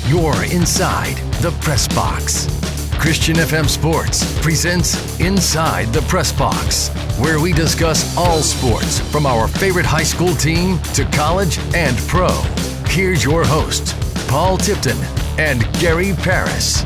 You're inside the press box. Christian FM Sports presents Inside the Press Box, where we discuss all sports from our favorite high school team to college and pro. Here's your host, Paul Tipton and Gary Paris.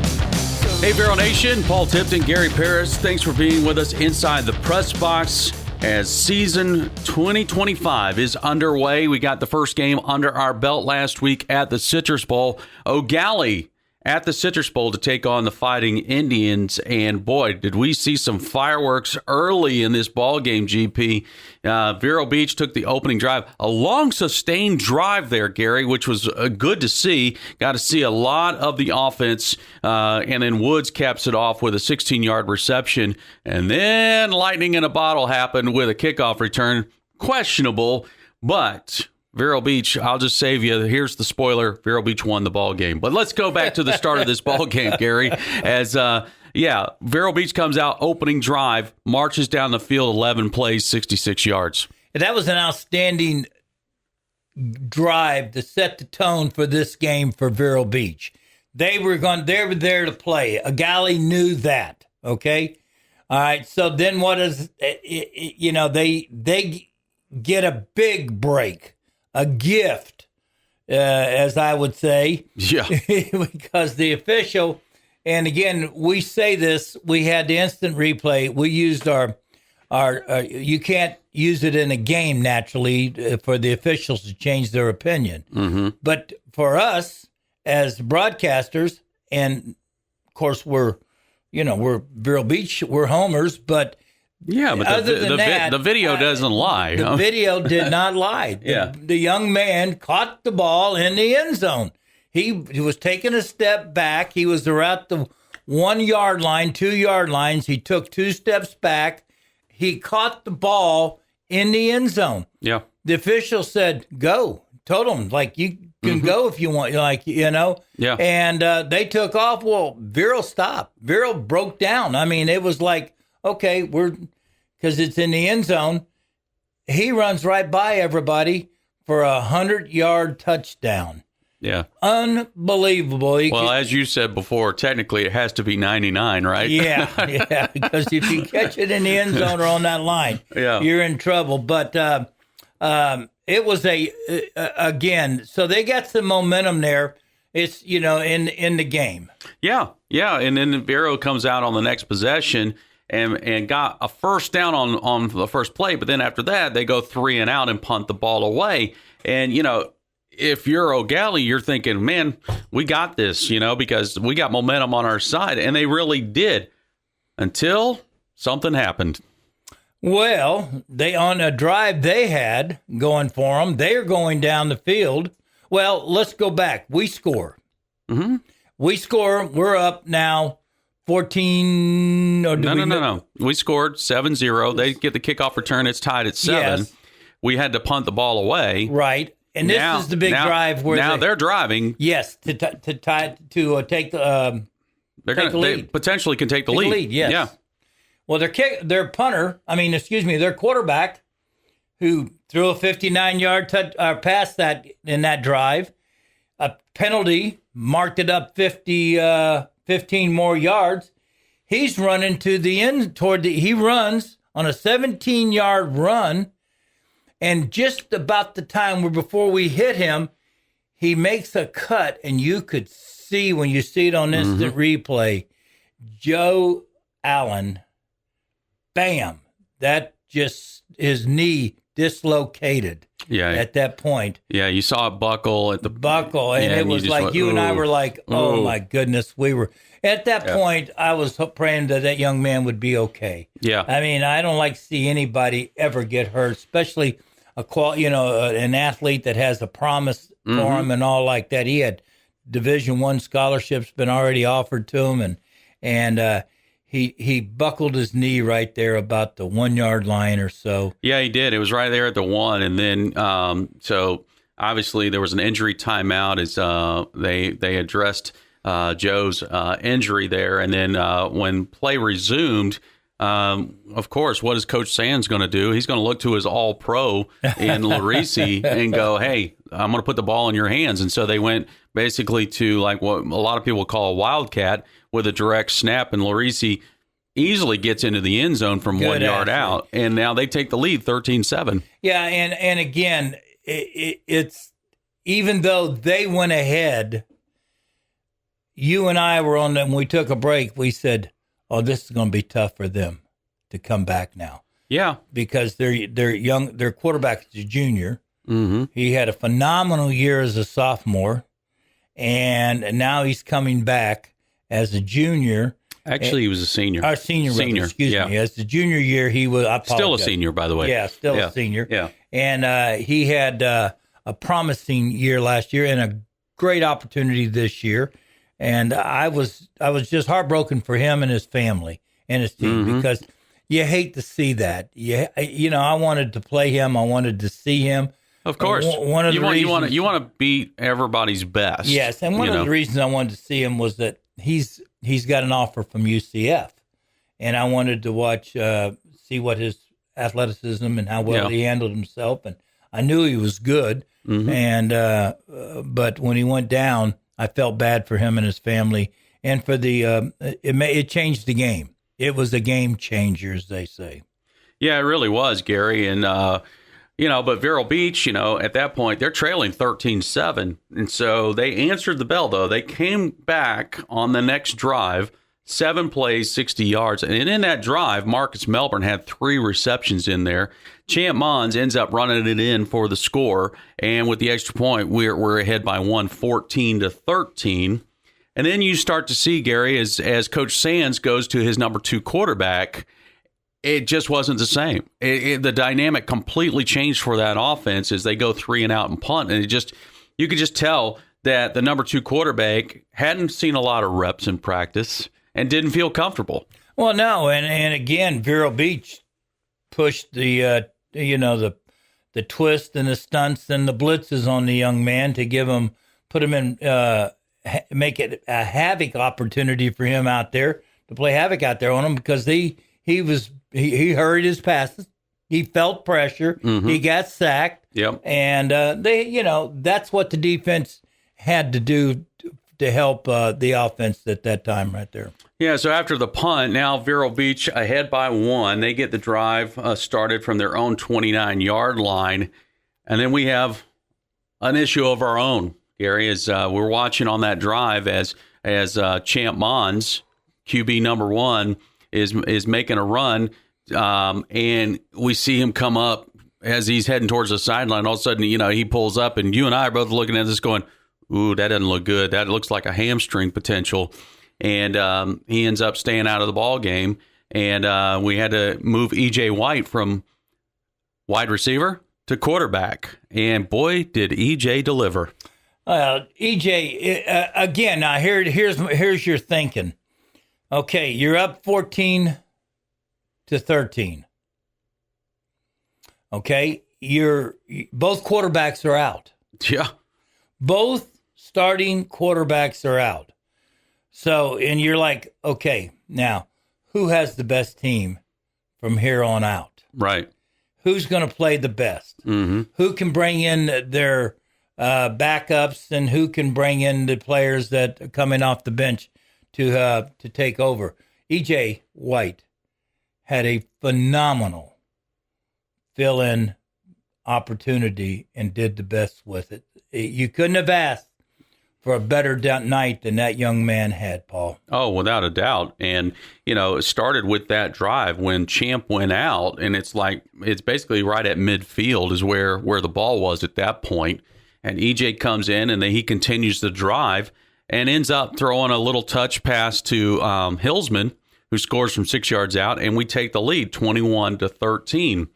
Hey, Vero Nation, Paul Tipton, Gary Paris. Thanks for being with us inside the press box as season 2025 is underway. We got the first game under our belt last week at the Citrus Bowl. Eau Gallie at the Citrus Bowl to take on the Fighting Indians. And boy, did we see some fireworks early in this ball game, GP. Vero Beach took the opening drive. A long, sustained drive there, Gary, which was good to see. Got to see a lot of the offense. And then Woods caps it off with a 16-yard reception. And then lightning in a bottle happened with a kickoff return. Questionable, but Vero Beach, I'll just save you. Here's the spoiler. Vero Beach won the ball game. But let's go back to the start of this ball game, Gary. As, Vero Beach comes out, opening drive, marches down the field, 11 plays, 66 yards. That was an outstanding drive to set the tone for this game for Vero Beach. They were there to play. Eau Gallie knew that, okay? All right, so then what is, they get a big break. A gift, as I would say. Yeah. Because the official, and again, we say this, we had the instant replay. We used our you can't use it in a game naturally for the officials to change their opinion. Mm-hmm. But for us as broadcasters, and of course we're Vero Beach, we're homers, but yeah, but the video doesn't lie. The video did not lie. The young man caught the ball in the end zone. He was taking a step back. He was around the 1 yard line, 2 yard lines. He took 2 steps back. He caught the ball in the end zone. Yeah. The official said, go. Told him, you can go if you want, Yeah. And they took off. Well, Vero stopped. Vero broke down. I mean, it was like, okay, because it's in the end zone. He runs right by everybody for a 100-yard touchdown. Yeah. Unbelievable. As you said before, technically it has to be 99, right? Yeah, because if you catch it in the end zone or on that line, you're in trouble. But it was again, so they got some momentum there. It's, in the game. Yeah, and then Vero comes out on the next possession and got a first down on the first play, but then after that, they go 3 and out and punt the ball away. And, if you're Eau Gallie, you're thinking, man, we got this, because we got momentum on our side. And they really did until something happened. Well, on a drive they had going for them, they are going down the field. Well, let's go back. We score. Mm-hmm. We score. We're up now 14. Or No. We scored 7-0. They get the kickoff return. It's tied at 7. Yes. We had to punt the ball away. Right. And this is the big drive where they're driving. Yes, to take the They potentially can take the lead. Yes. Yeah. Well, their quarterback, who threw a 59-yard pass in that drive, a penalty marked it up 15 more yards. He's running to the end he runs on a 17-yard run. And just about the time before we hit him, he makes a cut, and you could see when you see it on instant replay, Joe Allen, bam, that just his knee dislocated. Yeah. At that point. Yeah, you saw it buckle at the buckle, and it was like you and I were like, oh my goodness, we were at that point. I was praying that young man would be okay. Yeah, I mean, I don't like to see anybody ever get hurt, especially an athlete that has a promise for him and all like that. He had Division I scholarships been already offered to him, and he buckled his knee right there about the 1 yard line or so. Yeah, he did. It was right there at the 1, and then so obviously there was an injury timeout as they addressed Joe's injury there, and then when play resumed, Of course, what is Coach Sands going to do? He's going to look to his all-pro in Larisi and go, hey, I'm going to put the ball in your hands. And so they went basically to like what a lot of people call a wildcat with a direct snap, and Larisi easily gets into the end zone from 1 yard out. And now they take the lead 13-7. Yeah, and again, it's even though they went ahead, you and I were on them. When we took a break, we said, oh, this is going to be tough for them to come back now. Yeah. Because they're young, their quarterback is a junior. Mm-hmm. He had a phenomenal year as a sophomore, and now he's coming back as a junior. Actually, he was a senior. Our senior. Excuse me. As the junior year, he was still a senior, by the way. Yeah, still a senior. Yeah. And he had a promising year last year and a great opportunity this year. And I was just heartbroken for him and his family and his team because you hate to see that. I wanted to play him. I wanted to see him. Of course, one of the reasons you want to beat everybody's best. Yes, and one of the reasons I wanted to see him was that he's got an offer from UCF, and I wanted to see what his athleticism and how well he handled himself. And I knew he was good, and but when he went down, I felt bad for him and his family, and for the it changed the game. It was a game changer, as they say. Yeah, it really was, Gary, and but Vero Beach, at that point they're trailing 13-7, and so they answered the bell. Though they came back on the next drive, 7 plays, 60 yards, and in that drive, Marcus Melbourne had 3 receptions in there. Champ Mons ends up running it in for the score, and with the extra point, we're ahead by 14-13. And then you start to see, Gary, as Coach Sands goes to his number 2 quarterback, it just wasn't the same. The dynamic completely changed for that offense as they go 3 and out and punt, and you could just tell that the number 2 quarterback hadn't seen a lot of reps in practice and didn't feel comfortable. Well, no, and again, Vero Beach pushed the twist and the stunts and the blitzes on the young man to put him in, make it a havoc opportunity for him out there to play havoc out there on him because he hurried his passes. He felt pressure. He got sacked. Yep. And that's what the defense had to do to help the offense at that time right there. Yeah, so after the punt, now Vero Beach ahead by 1. They get the drive started from their own 29-yard line. And then we have an issue of our own, Gary, as we're watching on that drive as Champ Mons, QB number 1, is making a run, and we see him come up as he's heading towards the sideline. All of a sudden, he pulls up, and you and I are both looking at this going, ooh, that doesn't look good. That looks like a hamstring potential. And he ends up staying out of the ball game. And we had to move E.J. White from wide receiver to quarterback. And boy, did E.J. deliver. E.J., again, now here's your thinking. Okay, you're up 14-13. Okay, both quarterbacks are out. Yeah. Both starting quarterbacks are out. So, and you're like, okay, now, who has the best team from here on out? Right. Who's going to play the best? Who can bring in their backups, and who can bring in the players that are coming off the bench to take over? E.J. White had a phenomenal fill-in opportunity and did the best with it. You couldn't have asked for a better night than that young man had, Paul. Oh, without a doubt. And, it started with that drive when Champ went out, and it's basically right at midfield is where the ball was at that point. And EJ comes in, and then he continues the drive and ends up throwing a little touch pass to Hillsman, who scores from 6 yards out, and we take the lead 21-13.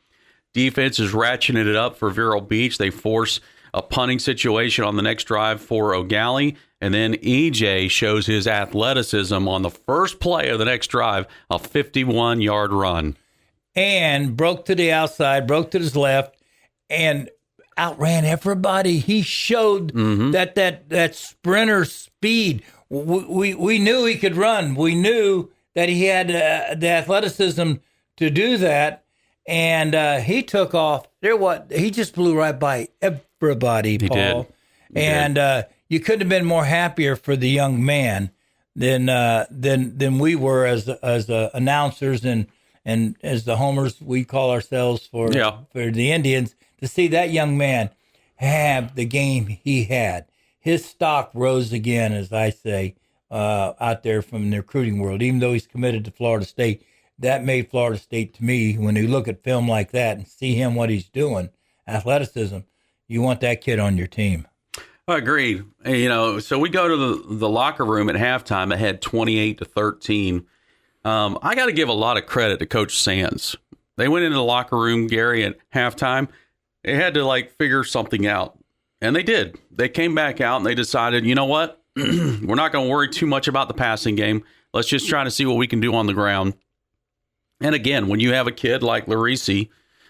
Defense is ratcheting it up for Vero Beach. They force a punting situation on the next drive for Eau Gallie, and then EJ shows his athleticism on the first play of the next drive, a 51-yard run. And broke to the outside, broke to his left, and outran everybody. He showed that sprinter speed. We knew he could run. We knew that he had the athleticism to do that, and he took off. He just blew right by everybody, Paul. And you couldn't have been more happier for the young man than we were as announcers and as the homers we call ourselves for the Indians, to see that young man have the game he had. His stock rose again, as I say, out there from the recruiting world. Even though he's committed to Florida State, that made Florida State, to me, when you look at film like that and see him, what he's doing, athleticism, you want that kid on your team. Agreed. So we go to the locker room at halftime ahead 28-13. I got to give a lot of credit to Coach Sands. They went into the locker room, Gary, at halftime. They had to figure something out, and they did. They came back out and they decided, you know what? We're not going to worry too much about the passing game. Let's just try to see what we can do on the ground. And again, when you have a kid like Larisi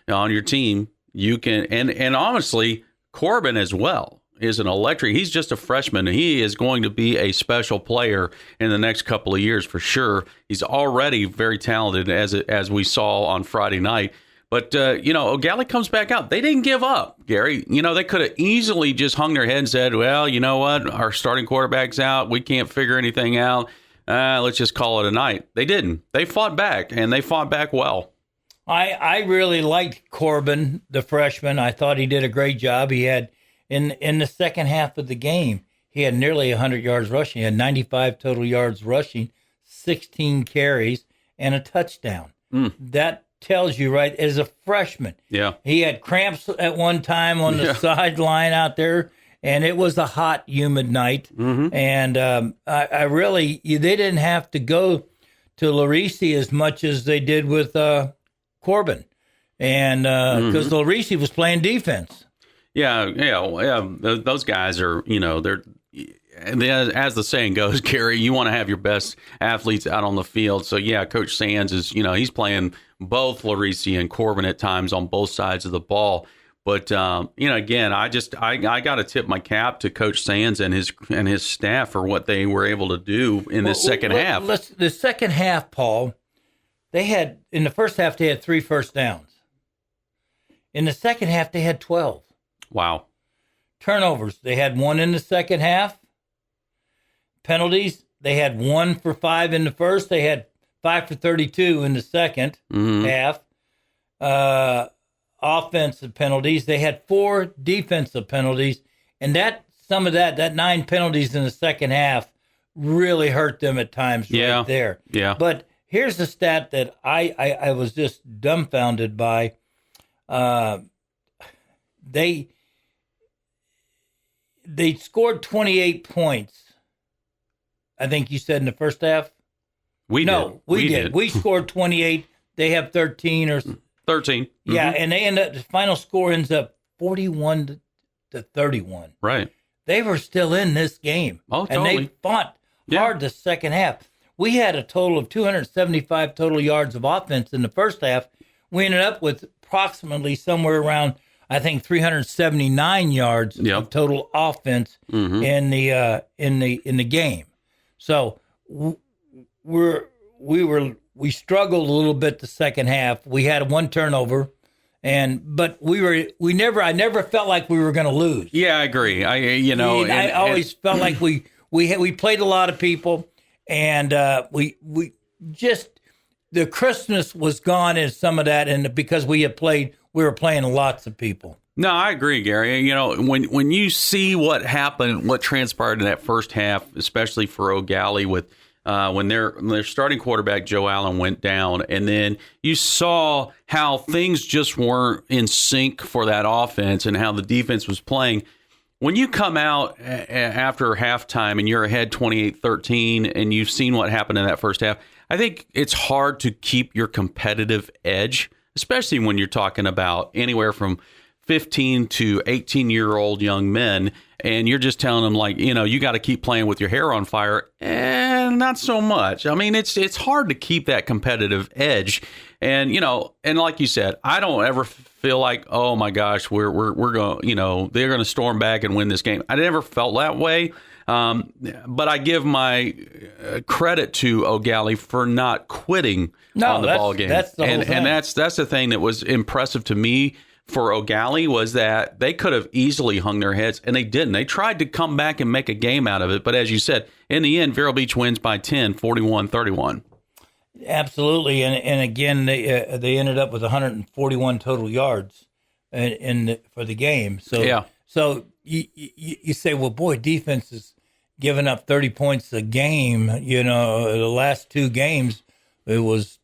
on your team, you can, and honestly, Corbin as well is an electric. He's just a freshman. He is going to be a special player in the next couple of years for sure. He's already very talented, as we saw on Friday night. But, Eau Gallie comes back out. They didn't give up, Gary. They could have easily just hung their head and said, well, you know what? Our starting quarterback's out. We can't figure anything out. Let's just call it a night. They didn't. They fought back, and they fought back well. I really liked Corbin, the freshman. I thought he did a great job. He had, in the second half of the game, he had nearly 100 yards rushing. He had 95 total yards rushing, 16 carries, and a touchdown. That tells you, right, as a freshman. Yeah. He had cramps at one time on the sideline out there, and it was a hot, humid night. Mm-hmm. And I really, they didn't have to go to Larisi as much as they did with Corbin, and because Larisi was playing defense. Yeah. Those guys are, they're, as the saying goes, Gary, you want to have your best athletes out on the field. So yeah, Coach Sands is, he's playing both Larisi and Corbin at times on both sides of the ball. But again, I got to tip my cap to Coach Sands and his staff for what they were able to do in the second half. The second half, Paul, in the first half they had 3 first downs. In the second half they had 12. Wow. Turnovers, they had 1 in the second half. Penalties, they had 1 for 5 in the first. They had 5 for 32 in the second half. Offensive penalties, they had 4 defensive penalties, and that 9 penalties in the second half really hurt them at times right there. Yeah. But here's the stat that I was just dumbfounded by. They scored 28 points, I think you said, in the first half. We did. We scored 28. They have 13 or 13. Mm-hmm. Yeah, and the final score ends up 41 to 31. Right. They were still in this game. Oh, totally. And they fought hard the second half. We had a total of 275 total yards of offense in the first half. We ended up with approximately somewhere around, I think, 379 yards of total offense in the game. So we struggled a little bit the second half. We had 1 turnover, but I never felt like we were going to lose. Yeah, I agree. I always felt like we played a lot of people, and we just, the crispness was gone in some of that, and because we were playing lots of people. No, I agree, Gary. When you see what happened, what transpired in that first half, especially for Eau Gallie with when their starting quarterback, Joe Allen, went down, and then you saw how things just weren't in sync for that offense and how the defense was playing. When you come out after halftime and you're ahead 28-13 and you've seen what happened in that first half, I think it's hard to keep your competitive edge, especially when you're talking about anywhere from 15 to 18-year-old young men, and you're just telling them, you got to keep playing with your hair on fire. And not so much. I mean, it's hard to keep that competitive edge, and and like you said, I don't ever feel like, oh my gosh, we're going, they're going to storm back and win this game. I never felt that way. But I give my credit to Eau Gallie for not quitting on the ball game. That's the whole thing. And that's the thing that was impressive to me for Eau Gallie, was that they could have easily hung their heads, and they didn't. They tried to come back and make a game out of it. But as you said, in the end, Vero Beach wins by 10, 41-31. Absolutely. And again, they ended up with 141 total yards for the game. So, yeah. So you say, well, boy, defense is giving up 30 points a game. The last two games, it was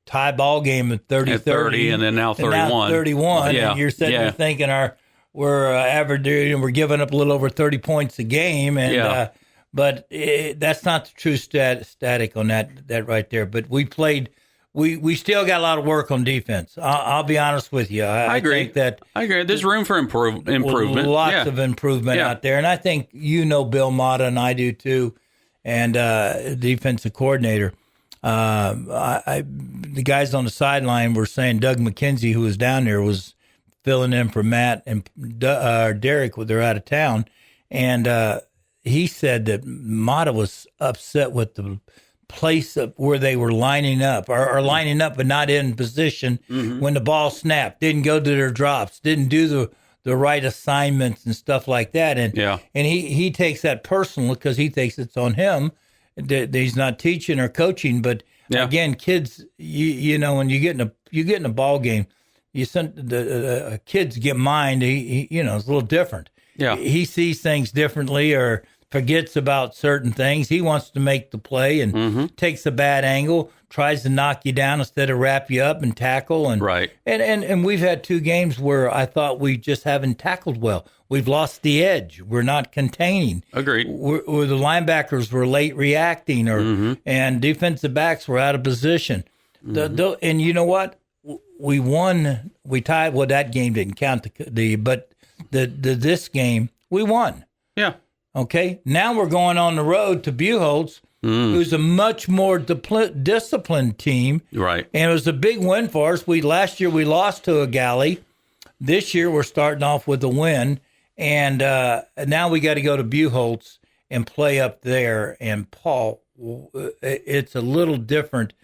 tie ball game at 30-30, and then now 31. 31. Yeah. And you're sitting there thinking we're averaging, we're giving up a little over 30 points a game, and but that's not the true static on that right there. But we played. We still got a lot of work on defense. I'll be honest with you. I agree. I agree. There's room for improvement. Lots of improvement out there. And I think Bill Mata, and I do too, and defensive coordinator. The guys on the sideline were saying Doug McKenzie, who was down there, was filling in for Matt and Derek when they're out of town. And he said that Mata was upset with the place where they were lining up or lining up but not in position when the ball snapped, didn't go to their drops, didn't do the right assignments and stuff like that. And he takes that personal because he thinks it's on him that he's not teaching or coaching. But again, kids, when you get in a ball game, you send the kids get mind. He it's a little different. Yeah, he sees things differently or forgets about certain things. He wants to make the play and takes a bad angle, tries to knock you down instead of wrap you up and tackle. And and we've had two games where I thought we just haven't tackled well. We've lost the edge. We're not containing. Agreed. Where the linebackers were late reacting, and defensive backs were out of position. And you know what? We won. We tied. Well, that game didn't count. But this game we won. Yeah. Okay, now we're going on the road to Buchholz, who's a much more disciplined team. Right. And it was a big win for us. Last year we lost to Eau Gallie. This year we're starting off with a win. And now we got to go to Buchholz and play up there. And, Paul, it's a little different.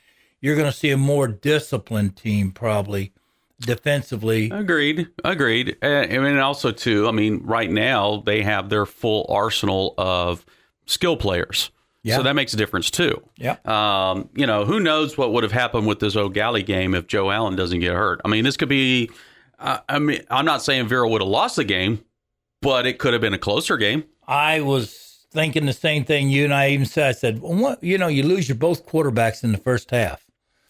You're going to see a more disciplined team probably. Defensively. Agreed. And also, too, right now they have their full arsenal of skill players. Yeah. So that makes a difference, too. Yeah. Who knows what would have happened with this Eau Gallie game if Joe Allen doesn't get hurt. This could be, I'm not saying Vero would have lost the game, but it could have been a closer game. I was thinking the same thing you and I even said. I said, well, you lose your both quarterbacks in the first half.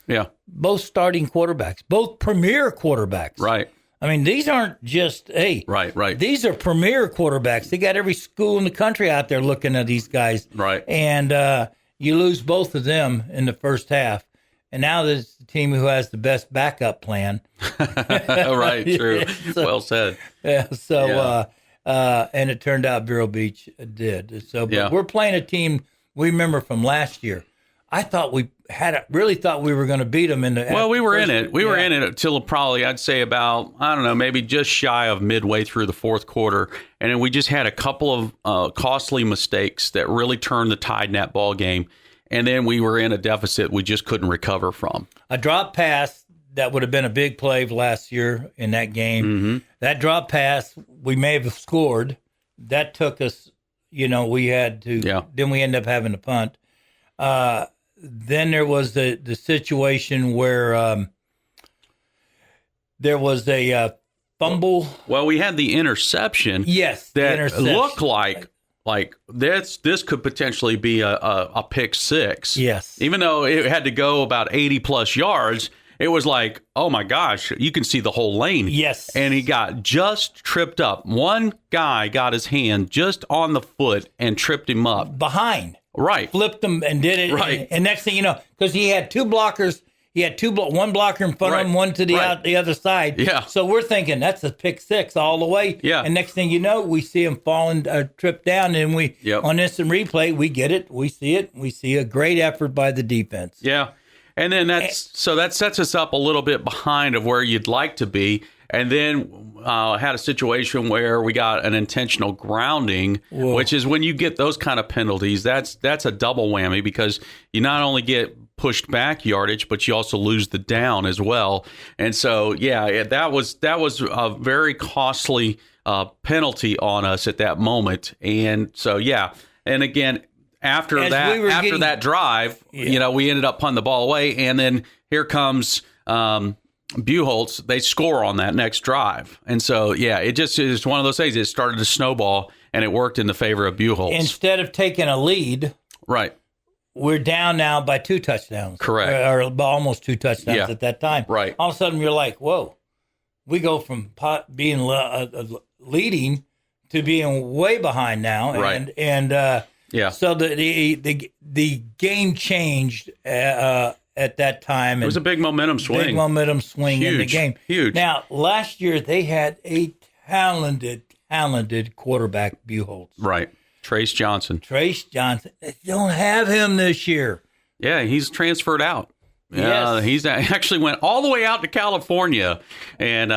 Yeah. Both starting quarterbacks, both premier quarterbacks. Right. These aren't just, Right. These are premier quarterbacks. They got every school in the country out there looking at these guys. Right. And you lose both of them in the first half. And now there's the team who has the best backup plan. Right. True. Well said. Yeah. So, and it turned out Vero Beach did. So, but we're playing a team we remember from last year. I thought really thought we were going to beat them in the. Well, we were in it. We were in it until probably I'd say about maybe just shy of midway through the fourth quarter, and then we just had a couple of costly mistakes that really turned the tide in that ball game, and then we were in a deficit we just couldn't recover from. A drop pass that would have been a big play last year in that game. That drop pass we may have scored. That took us. We had to. Yeah. Then we ended up having to punt. Then there was the situation where there was a fumble. Well, we had the interception. Yes, that looked like this could potentially be a pick six. Yes, even though it had to go about 80 plus yards, it was like, oh my gosh, you can see the whole lane. Yes, and he got just tripped up. One guy got his hand just on the foot and tripped him up behind. Right. Flipped him and did it. Right. And next thing you know, because he had two blockers He had one blocker in front of him, one to the other side. Yeah. So we're thinking that's a pick six all the way. Yeah. And next thing you know, we see him falling, trip down, and we on instant replay, we get it, we see it, we see a great effort by the defense. Yeah. And then that sets us up a little bit behind of where you'd like to be. And then had a situation where we got an intentional grounding, which is when you get those kind of penalties, that's a double whammy because you not only get pushed back yardage, but you also lose the down as well. And so, that was a very costly penalty on us at that moment. And so, and again, after that drive, we ended up punting the ball away, and then here comes Buchholz. They score on that next drive, and so it just is one of those things. It started to snowball, and it worked in the favor of Buchholz. Instead of taking a lead, right, we're down now by 2 touchdowns. Correct, or almost 2 touchdowns at that time. Right, all of a sudden you're like, whoa, we go from being leading to being way behind now, right, So the game changed at that time. It was a big momentum swing. Big momentum swing in the game. Huge. Now, last year they had a talented quarterback, Buchholz. Right. Trace Johnson. They don't have him this year. Yeah, he's transferred out. Yes. He's actually went all the way out to California. And,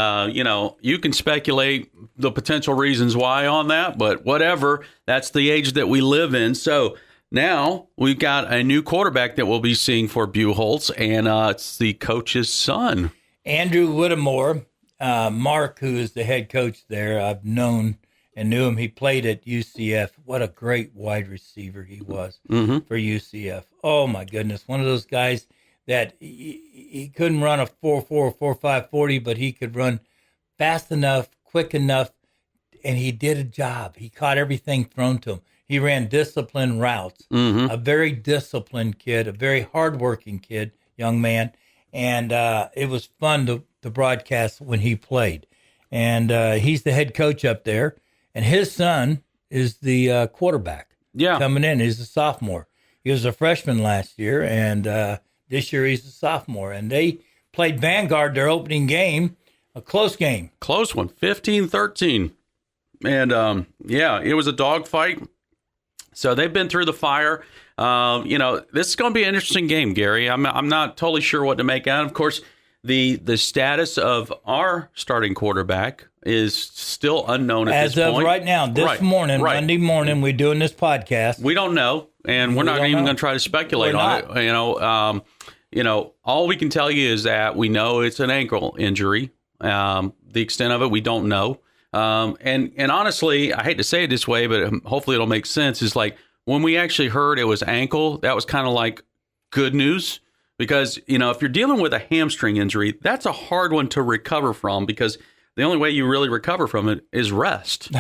you can speculate the potential reasons why on that, but whatever. That's the age that we live in. So now we've got a new quarterback that we'll be seeing for Buchholz, and it's the coach's son. Andrew Whittemore, Mark, who is the head coach there, I've known and knew him. He played at UCF. What a great wide receiver he was for UCF. Oh, my goodness. One of those guys that he couldn't run a 4.4, 4.5 40, but he could run fast enough, quick enough, and he did a job. He caught everything thrown to him. He ran disciplined routes. A very disciplined kid, a very hardworking kid, young man, and it was fun to broadcast when he played. And he's the head coach up there, and his son is the quarterback coming in. He's a sophomore. He was a freshman last year, and this year he's a sophomore, and they played Vanguard their opening game, a close game. Close one, 15-13. And, it was a dogfight. So they've been through the fire. This is going to be an interesting game, Gary. I'm not totally sure what to make out. Of course, the status of our starting quarterback is still unknown at this point. As of right now, morning, Monday morning, we're doing this podcast. We don't know, and we're not even going to try to speculate on it. All we can tell you is that we know it's an ankle injury. The extent of it, we don't know. And honestly, I hate to say it this way, but hopefully it'll make sense. Is like when we actually heard it was ankle, that was kind of like good news because, if you're dealing with a hamstring injury, that's a hard one to recover from because the only way you really recover from it is rest.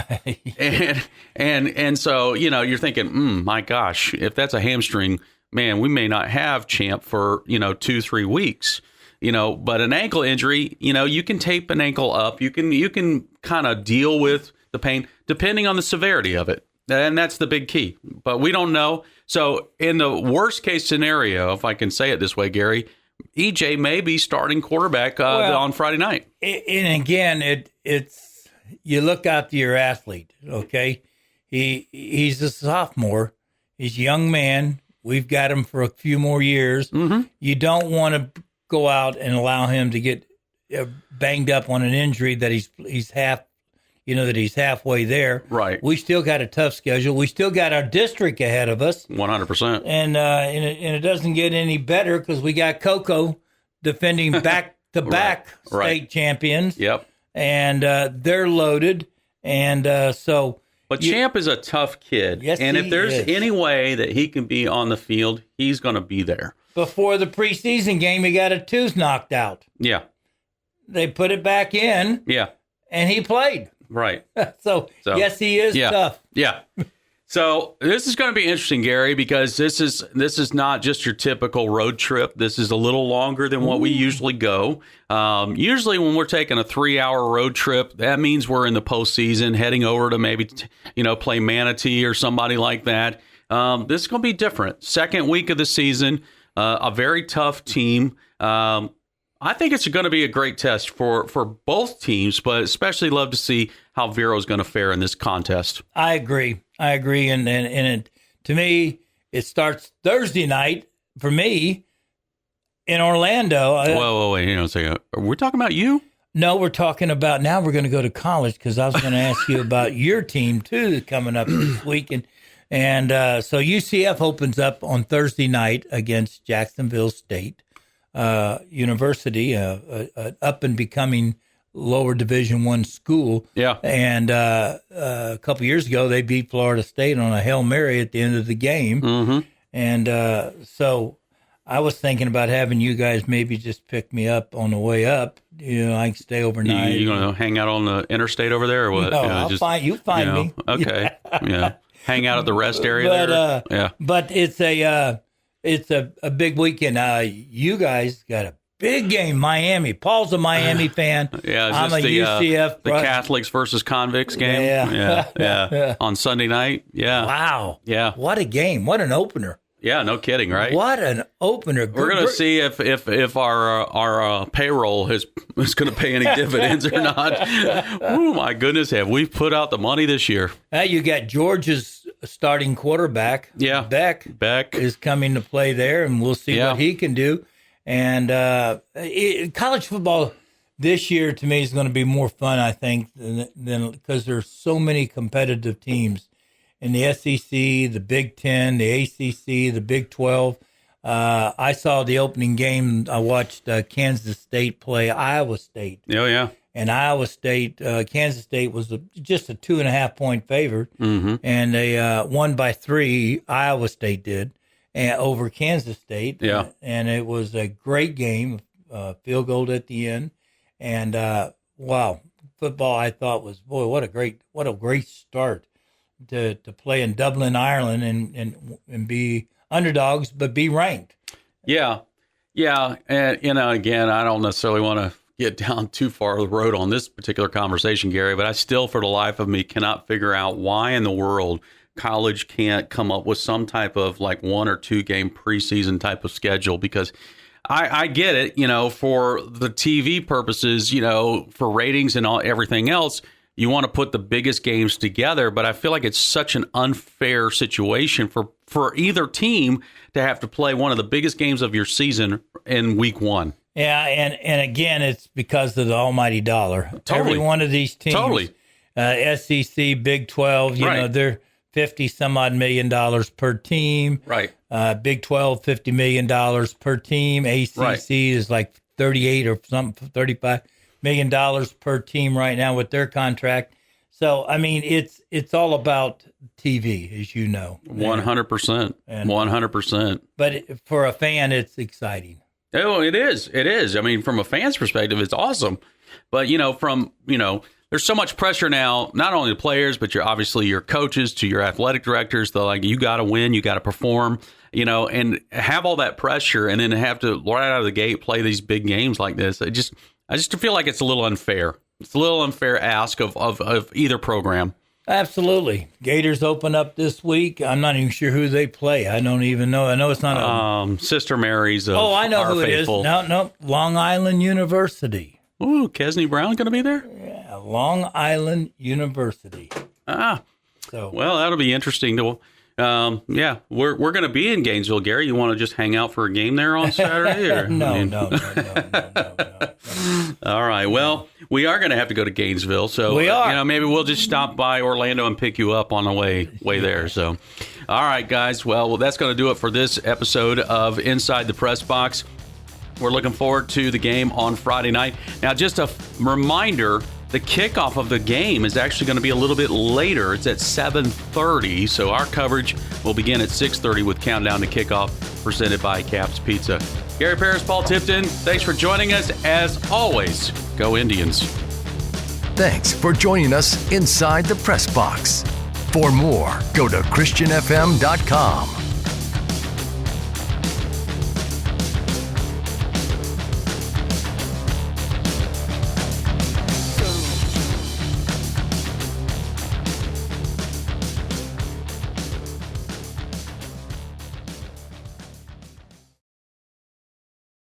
and so, you're thinking, my gosh, if that's a hamstring, man, we may not have Champ for, 2-3 weeks. But an ankle injury, you can tape an ankle up. You can kind of deal with the pain depending on the severity of it. And that's the big key. But we don't know. So in the worst case scenario, if I can say it this way, Gary, EJ may be starting quarterback on Friday night. And again, it's you look out to your athlete, okay? He's a sophomore. He's a young man. We've got him for a few more years. You don't want to go out and allow him to get banged up on an injury that he's halfway there. Right. We still got a tough schedule. We still got our district ahead of us. 100%. And it doesn't get any better because we got Coco defending back-to-back state champions. Yep. And they're loaded. And But Champ is a tough kid. Yes, and if there's any way that he can be on the field, he's going to be there. Before the preseason game, he got a tooth knocked out. Yeah. They put it back in. Yeah. And he played. Right. So yes, he is tough. Yeah. So this is going to be interesting, Gary, because this is not just your typical road trip. This is a little longer than what we usually go. Usually when we're taking a 3-hour road trip, that means we're in the postseason, heading over to maybe, play Manatee or somebody like that. This is going to be different. Second week of the season. a very tough team. I think it's going to be a great test for both teams, but especially love to see how Vero is going to fare in this contest. I agree. And to me, it starts Thursday night for me in Orlando. Whoa, wait, a second. Are we talking about you? No, we're talking about now we're going to go to college because I was going to ask you about your team, too, coming up this week. And so UCF opens up on Thursday night against Jacksonville State University, an up and becoming lower Division I school. Yeah. And a couple years ago, they beat Florida State on a Hail Mary at the end of the game. Mm-hmm. And so I was thinking about having you guys maybe just pick me up on the way up. I can stay overnight. You going to hang out on the interstate over there or what? No, I'll find you. Find me. Okay. Yeah. Hang out at the rest area there. Yeah. But it's a big weekend. You guys got a big game, Miami. Paul's a Miami fan. Yeah, I'm a UCF. The Catholics versus convicts game. Yeah. On Sunday night. Yeah. Wow. Yeah. What a game. What an opener. Yeah, no kidding, right? What an opener. We're going to see if our payroll is going to pay any dividends or not. Oh, my goodness. Have we put out the money this year? You got Georgia's starting quarterback. Yeah. Beck is coming to play there, and we'll see what he can do. And college football this year, to me, is going to be more fun, I think, than because there's so many competitive teams. In the SEC, the Big Ten, the ACC, the Big 12. I saw the opening game. I watched Kansas State play Iowa State. Oh, yeah. And Iowa State, Kansas State was just a 2.5-point favorite. Mm-hmm. And they won by 3, Iowa State did, over Kansas State. Yeah. And it was a great game, field goal at the end. And, wow, football I thought was, boy, what a great start. To play in Dublin, Ireland, and be underdogs, but be ranked. Yeah. And, again, I don't necessarily want to get down too far the road on this particular conversation, Gary, but I still, for the life of me, cannot figure out why in the world college can't come up with some type of like 1 or 2 game preseason type of schedule, because I get it, for the TV purposes, for ratings and everything else. You want to put the biggest games together, but I feel like it's such an unfair situation for either team to have to play one of the biggest games of your season in week 1. Yeah, and again, it's because of the almighty dollar. Totally. Every one of these teams, SEC, Big 12, they're $50-some-odd million per team. Right. Big 12, $50 million per team. ACC is like 38 or something, $35 million per team right now with their contract. So, I mean, it's all about TV, as you know. 100%. 100%. But for a fan, it's exciting. Oh, it is. It is. I mean, from a fan's perspective, it's awesome. But, there's so much pressure now, not only the players, but obviously your coaches to your athletic directors. They're like, you got to win, you got to perform, and have all that pressure and then have to, right out of the gate, play these big games like this. I just feel like it's a little unfair. It's a little unfair ask of either program. Absolutely. Gators open up this week. I'm not even sure who they play. I don't even know. I know it's not Sister Mary's of I know our who faithful. It is. No. Long Island University. Ooh, Kesney Brown going to be there? Yeah, Long Island University. Well, that'll be interesting to... we're going to be in Gainesville, Gary. You want to just hang out for a game there on Saturday? Or? No. All right. Well, we are going to have to go to Gainesville, so we are. Maybe we'll just stop by Orlando and pick you up on the way there. So, all right, guys. Well, that's going to do it for this episode of Inside the Press Box. We're looking forward to the game on Friday night. Now, just a reminder. The kickoff of the game is actually going to be a little bit later. It's at 7:30, so our coverage will begin at 6:30 with Countdown to Kickoff, presented by Cap's Pizza. Gary Parris, Paul Tipton, thanks for joining us. As always, go Indians. Thanks for joining us inside the Press Box. For more, go to ChristianFM.com.